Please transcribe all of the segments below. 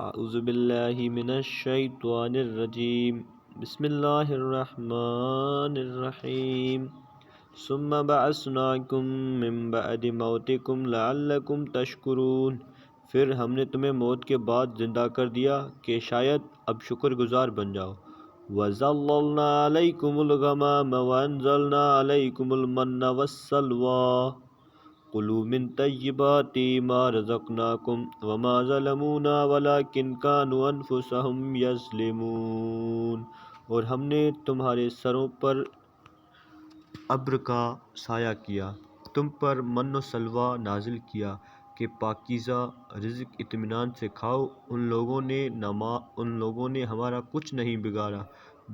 اعوذ باللہ من الشیطان الرجیم بسم اللہ الرحمن الرحیم ثم بعثناکم من بعد موتکم لعلکم تشکرون، پھر ہم نے تمہیں موت کے بعد زندہ کر دیا کہ شاید اب شکر گزار بن جاؤ۔ وَظَلَّلْنَا عَلَيْكُمُ الْغَمَامَ وَأَنزَلْنَا عَلَيْكُمُ الْمَنَّ وَالسَّلْوَىٰ كُلُوا مِن طَيِّبَاتِ مَا رَزَقْنَاكُمْ وَمَا ظَلَمُونَا وَلَٰكِن كَانُوا أَنفُسَهُمْ يَظْلِمُونَ، اور ہم نے تمہارے سروں پر ابر کا سایہ کیا، تم پر من و سلویٰ نازل کیا کہ پاکیزہ رزق اطمینان سے کھاؤ۔ ان لوگوں نے ہمارا کچھ نہیں بگاڑا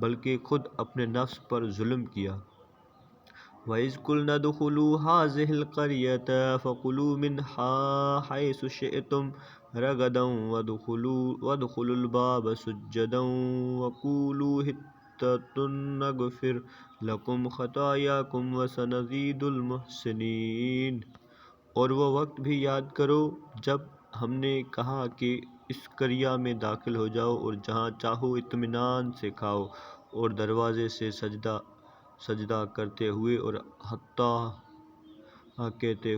بلکہ خود اپنے نفس پر ظلم کیا۔ وَإِذْ قُلْنَا ادْخُلُوا هَٰذِهِ الْقَرْيَةَ فَكُلُوا مِنْهَا حَيْثُ شِئْتُمْ رَغَدًا وَادْخُلُوا الْبَابَ سُجَّدًا وَقُولُوا حِطَّةٌ نَغْفِرْ لَكُمْ خَطَايَاكُمْ وَسَنَزِيدُ الْمُحْسِنِينَ۔ اور وہ وقت بھی یاد کرو جب ہم نے کہا کہ اس قریہ میں داخل ہو جاؤ اور جہاں چاہو اطمینان سے کھاؤ، اور دروازے سے سجدہ کرتے ہوئے اور کہتے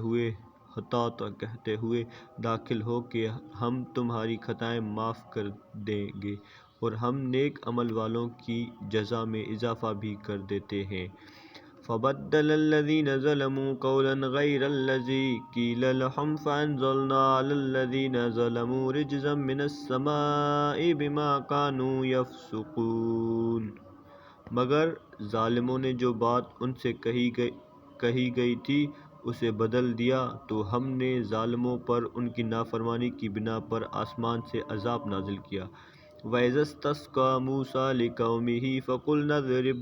ہوئے داخل ہو کہ ہم تمہاری خطائیں معاف کر دیں گے اور ہم نیک عمل والوں کی جزا میں اضافہ بھی کر دیتے ہیں۔ فَبَدَّلَ الَّذِينَ ظَلَمُوا قَوْلًا غَيْرَ الَّذِي قِيلَ لَهُمْ فَأَنزَلْنَا عَلَى الَّذِينَ ظَلَمُوا رِجْزًا مِّنَ السَّمَاءِ بِمَا كَانُوا يَفْسُقُونَ، مگر ظالموں نے جو بات ان سے کہی گئی تھی اسے بدل دیا تو ہم نے ظالموں پر ان کی نافرمانی کی بنا پر آسمان سے عذاب نازل کیا۔ وَإِذَا اسْتَسْقَىٰ مُوسَىٰ لِقَوْمِهِ فَقُلْنَا اضْرِب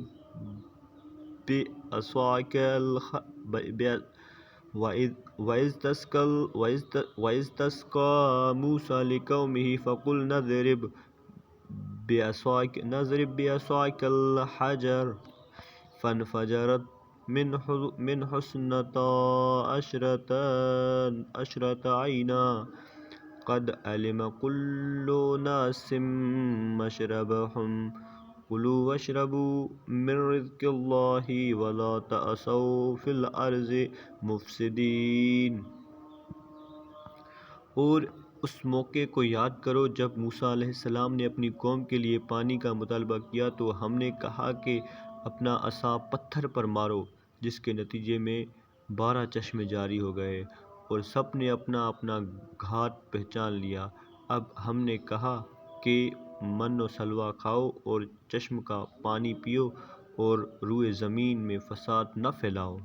بِّعَصَاكَ الْحَجَرَ فَانْفَجَرَتْ مِنْهُ اثْنَتَا عَشْرَةَ عَيْنًا قَدْ عَلِمَ كُلُّ أُنَاسٍ مَّشْرَبَهُمْ كُلُوا وَاشْرَبُوا مِن رِّزْقِ اللَّهِ وَلَا تَعْثَوْا فِي الْأَرْضِ مُفْسِدِينَ۔ اور اس موقع کو یاد کرو جب موسیٰ علیہ السلام نے اپنی قوم کے لیے پانی کا مطالبہ کیا تو ہم نے کہا کہ اپنا عصا پتھر پر مارو، جس کے نتیجے میں 12 چشمے جاری ہو گئے اور سب نے اپنا اپنا گھاٹ پہچان لیا۔ اب ہم نے کہا کہ من و سلویٰ کھاؤ اور چشم کا پانی پیو اور روئے زمین میں فساد نہ پھیلاؤ۔